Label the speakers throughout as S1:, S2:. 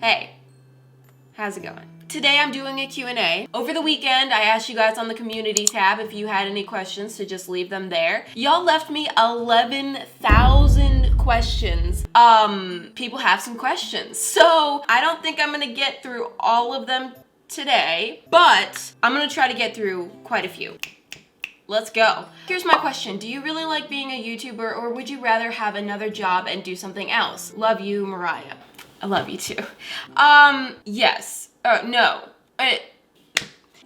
S1: Hey, how's it going? Today I'm doing a Q&A. Over the weekend, I asked you guys on the community tab if you had any questions to just leave them there. Y'all left me 11,000 questions. People have some questions. So I don't think I'm gonna get through all of them today, but I'm gonna try to get through quite a few. Let's go. Here's my question. Do you really like being a YouTuber, or would you rather have another job and do something else? Love you, Mariah. I love you too. Yes. No.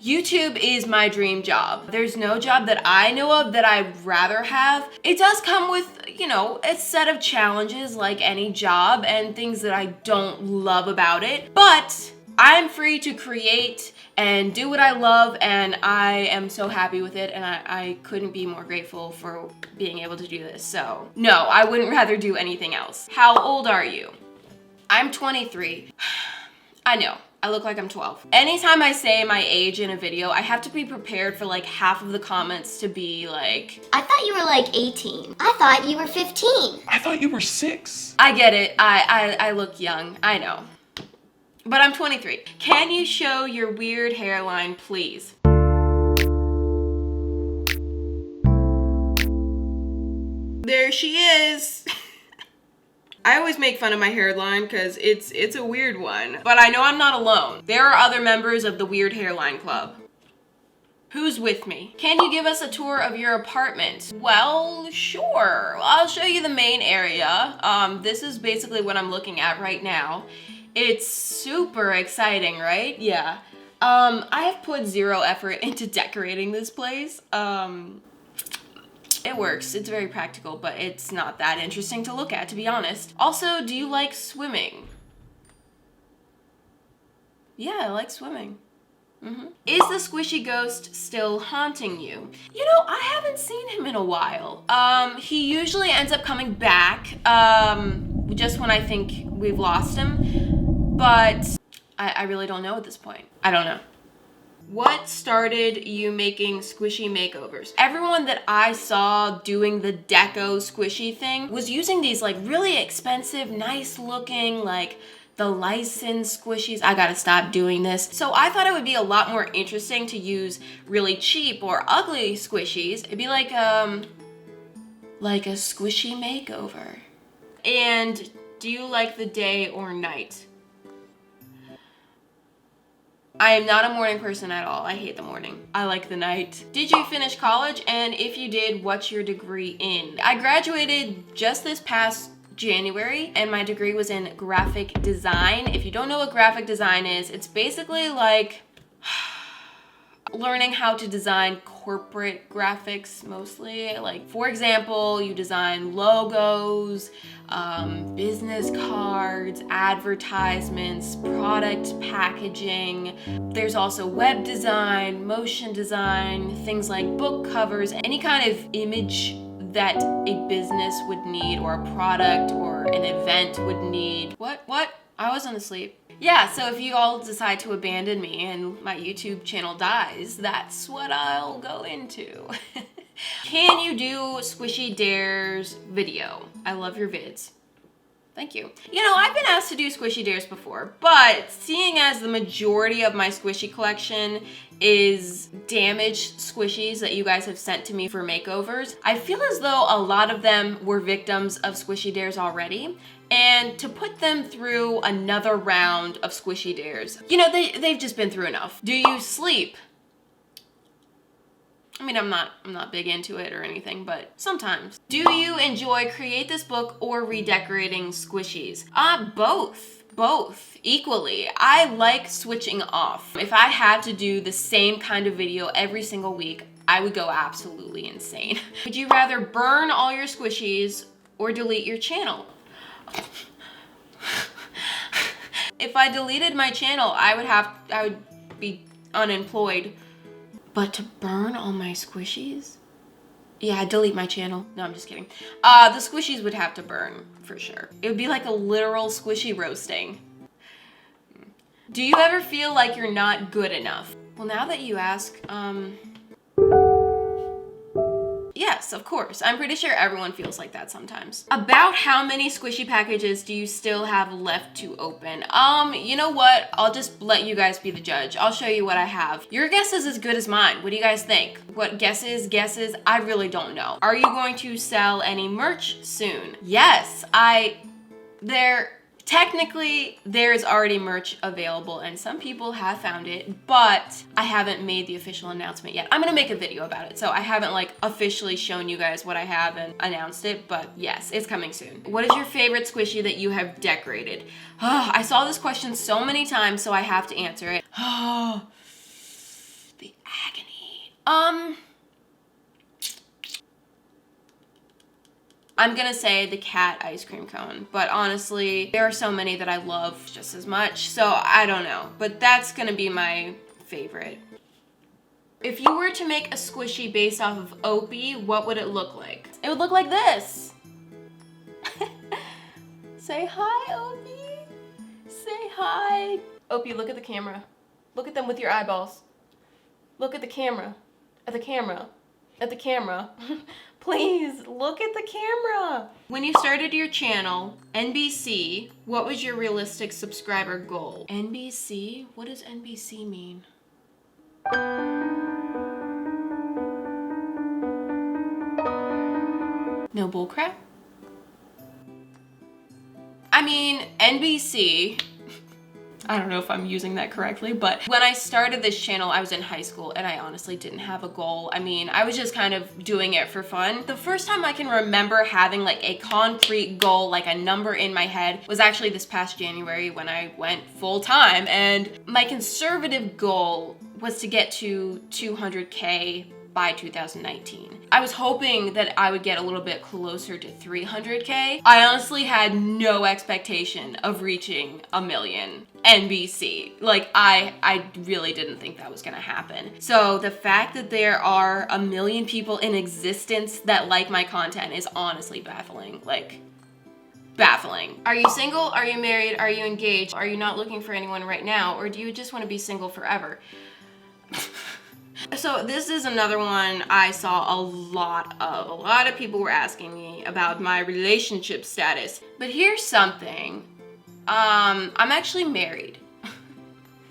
S1: YouTube is my dream job. There's no job that I know of that I'd rather have. It does come with, you know, a set of challenges like any job and things that I don't love about it. But I'm free to create and do what I love, and I am so happy with it, and I couldn't be more grateful for being able to do this. So no, I wouldn't rather do anything else. How old are you? I'm 23. I know, I look like I'm 12. Anytime I say my age in a video, I have to be prepared for like half of the comments to be like,
S2: I thought you were like 18. I thought you were 15.
S3: I thought you were 6.
S1: I get it, I look young, I know. But I'm 23. Can you show your weird hairline, please? There she is. I always make fun of my hairline because it's a weird one. But I know I'm not alone. There are other members of the Weird Hairline Club. Who's with me? Can you give us a tour of your apartment? Well, sure. I'll show you the main area. This is basically what I'm looking at right now. It's super exciting, right? Yeah. I have put zero effort into decorating this place. It works, it's very practical, but it's not that interesting to look at, to be honest. Also, do you like swimming? Yeah, I like swimming. Is the squishy ghost still haunting you? You know, I haven't seen him in a while. He usually ends up coming back, just when I think we've lost him. But I really don't know at this point. I don't know. What started you making squishy makeovers? Everyone that I saw doing the deco squishy thing was using these like really expensive, nice looking, like the licensed squishies. I gotta stop doing this. So I thought it would be a lot more interesting to use really cheap or ugly squishies. It'd be like a squishy makeover. And do you like the day or night? I am not a morning person at all. I hate the morning. I like the night. Did you finish college? And if you did, what's your degree in? I graduated just this past January, and my degree was in graphic design. If you don't know what graphic design is, it's basically like learning how to design corporate graphics mostly. Like, for example, you design logos, business cards, advertisements, product packaging. There's also web design, motion design, things like book covers, any kind of image that a business would need, or a product or an event would need. What? I wasn't asleep. Yeah, so if you all decide to abandon me and my YouTube channel dies, that's what I'll go into. Can you do Squishy Dares video? I love your vids. Thank you. You know, I've been asked to do Squishy Dares before, but seeing as the majority of my squishy collection is damaged squishies that you guys have sent to me for makeovers, I feel as though a lot of them were victims of Squishy Dares already. And to put them through another round of Squishy Dares, you know, they've just been through enough. Do you sleep? I mean, I'm not big into it or anything, but sometimes. Do you enjoy create this book or redecorating squishies? Both equally. I like switching off. If I had to do the same kind of video every single week, I would go absolutely insane. Would you rather burn all your squishies or delete your channel? If I deleted my channel, I would be unemployed. But to burn all my squishies? Yeah, I'd delete my channel. No, I'm just kidding. The squishies would have to burn, for sure. It would be like a literal squishy roasting. Do you ever feel like you're not good enough? Well, now that you ask, Yes, of course. I'm pretty sure everyone feels like that sometimes. About how many squishy packages do you still have left to open? You know what? I'll just let you guys be the judge. I'll show you what I have. Your guess is as good as mine. What do you guys think? What guesses? I really don't know. Are you going to sell any merch soon? Yes, technically, there's already merch available and some people have found it, but I haven't made the official announcement yet. I'm gonna make a video about it, so I haven't like officially shown you guys what I have and announced it, but yes, it's coming soon. What is your favorite squishy that you have decorated? I saw this question so many times, so I have to answer it. The agony. I'm gonna say the cat ice cream cone, but honestly, there are so many that I love just as much, so I don't know, but that's gonna be my favorite. If you were to make a squishy based off of Opie, what would it look like? It would look like this. Say hi, Opie. Say hi. Opie, look at the camera. Look at them with your eyeballs. Look at the camera. At the camera. At the camera. Please, look at the camera. When you started your channel, NBC, what was your realistic subscriber goal? NBC? What does NBC mean? No bullcrap? I mean, NBC, I don't know if I'm using that correctly, but when I started this channel, I was in high school and I honestly didn't have a goal. I mean, I was just kind of doing it for fun. The first time I can remember having like a concrete goal, like a number in my head, was actually this past January when I went full time. And my conservative goal was to get to 200K by 2019. I was hoping that I would get a little bit closer to 300K. I honestly had no expectation of reaching 1 million NBC. Like, I really didn't think that was gonna happen. So the fact that there are 1 million people in existence that like my content is honestly baffling. Like, baffling. Are you single? Are you married? Are you engaged? Are you not looking for anyone right now? Or do you just want to be single forever? So this is another one I saw a lot of. A lot of people were asking me about my relationship status. But here's something. I'm actually married.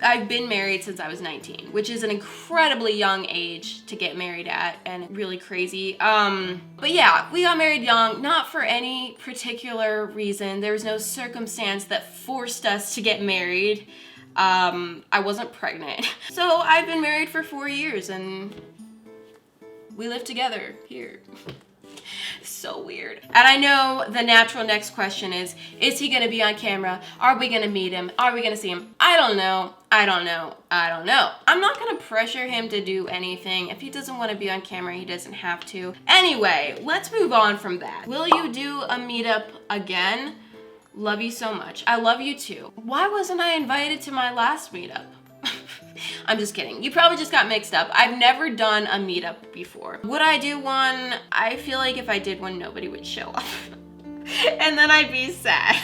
S1: I've been married since I was 19, which is an incredibly young age to get married at and really crazy. But yeah, we got married young, not for any particular reason. There was no circumstance that forced us to get married. I wasn't pregnant. So I've been married for 4 years and we live together here. So weird. And I know the natural next question is he gonna be on camera? Are we gonna meet him? Are we gonna see him? I don't know. I'm not gonna pressure him to do anything. If he doesn't want to be on camera, he doesn't have to. Anyway, let's move on from that. Will you do a meetup again? Love you so much. I love you too. Why wasn't I invited to my last meetup? I'm just kidding. You probably just got mixed up. I've never done a meetup before. Would I do one? I feel like if I did one, nobody would show up. And then I'd be sad.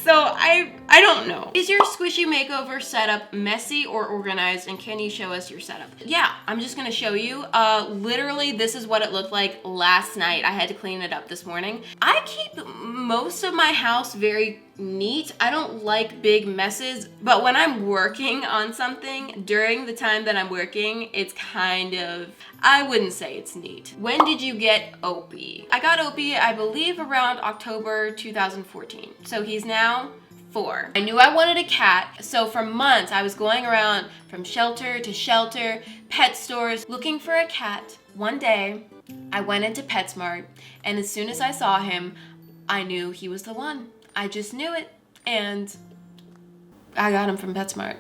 S1: So I don't know. Is your squishy makeover setup messy or organized, and can you show us your setup? Yeah, I'm just gonna show you. Literally, this is what it looked like last night. I had to clean it up this morning. I keep most of my house very neat. I don't like big messes, but when I'm working on something, during the time that I'm working, it's kind of, I wouldn't say it's neat. When did you get Opie? I got Opie, I believe around October 2014. So he's now 4. I knew I wanted a cat, so for months I was going around from shelter to shelter, pet stores, looking for a cat. One day, I went into PetSmart, and as soon as I saw him, I knew he was the one. I just knew it, and I got him from PetSmart.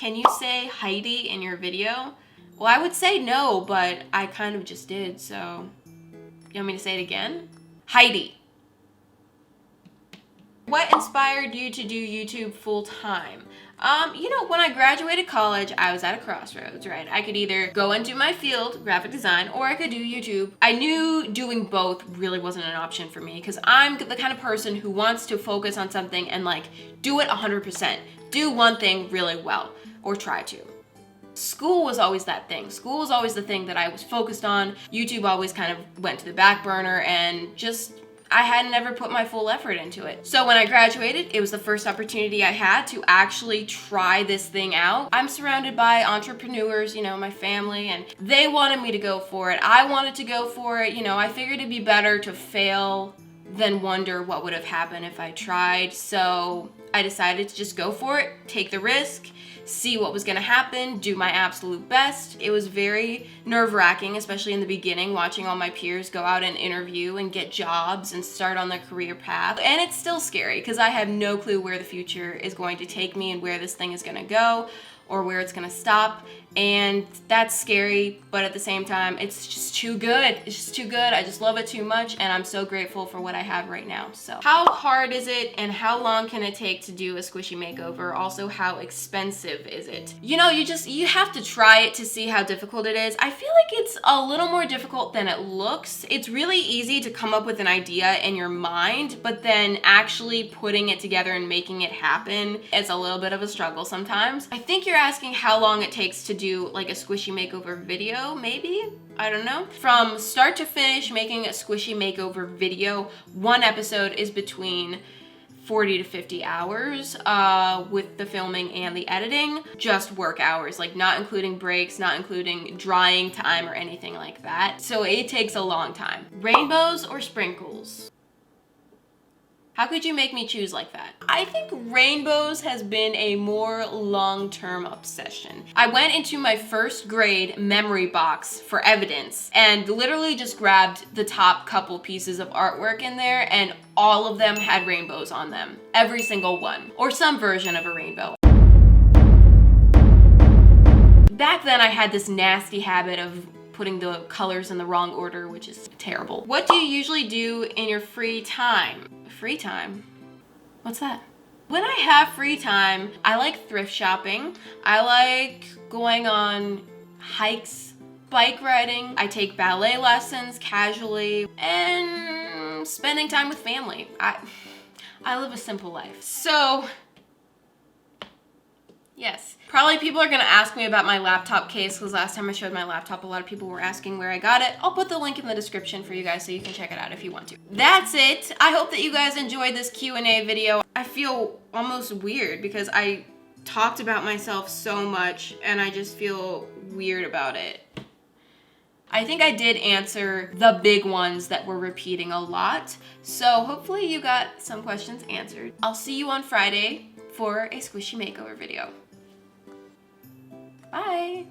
S1: Can you say Heidi in your video? Well, I would say no, but I kind of just did, so you want me to say it again? Heidi. What inspired you to do YouTube full time? You know, when I graduated college, I was at a crossroads, right? I could either go and do my field, graphic design, or I could do YouTube. I knew doing both really wasn't an option for me because I'm the kind of person who wants to focus on something and like do it 100%. Do one thing really well, or try to. school was always that thing. School was always the thing that I was focused on. YouTube always kind of went to the back burner, and just I had never put my full effort into it. So when I graduated, it was the first opportunity I had to actually try this thing out. I'm surrounded by entrepreneurs, you know, my family, and they wanted me to go for it. I wanted to go for it. You know, I figured it'd be better to fail than wonder what would have happened if I tried. So I decided to just go for it, take the risk, see what was gonna happen, do my absolute best. It was very nerve-wracking, especially in the beginning, watching all my peers go out and interview and get jobs and start on their career path. And it's still scary because I have no clue where the future is going to take me and where this thing is gonna go or where it's gonna stop. And that's scary, but at the same time, it's just too good. It's just too good. I just love it too much, and I'm so grateful for what I have right now. So how hard is it, and how long can it take to do a squishy makeover? Also, how expensive is it? You know, you have to try it to see how difficult it is. I feel like it's a little more difficult than it looks. It's really easy to come up with an idea in your mind, but then actually putting it together and making it happen, it's a little bit of a struggle sometimes. I think you're asking how long it takes to do like a squishy makeover video, maybe? I don't know. From start to finish making a squishy makeover video, one episode is between 40 to 50 hours with the filming and the editing. Just work hours, like not including breaks, not including drying time or anything like that. So it takes a long time. Rainbows or sprinkles? How could you make me choose like that? I think rainbows has been a more long-term obsession. I went into my first grade memory box for evidence and literally just grabbed the top couple pieces of artwork in there, and all of them had rainbows on them. Every single one, or some version of a rainbow. Back then I had this nasty habit of putting the colors in the wrong order, which is terrible. What do you usually do in your free time? Free time? What's that? When I have free time, I like thrift shopping. I like going on hikes, bike riding. I take ballet lessons casually, and spending time with family. I live a simple life. So, yes. Probably people are gonna ask me about my laptop case because last time I showed my laptop, a lot of people were asking where I got it. I'll put the link in the description for you guys so you can check it out if you want to. That's it. I hope that you guys enjoyed this Q&A video. I feel almost weird because I talked about myself so much and I just feel weird about it. I think I did answer the big ones that were repeating a lot. So hopefully you got some questions answered. I'll see you on Friday for a squishy makeover video. Bye.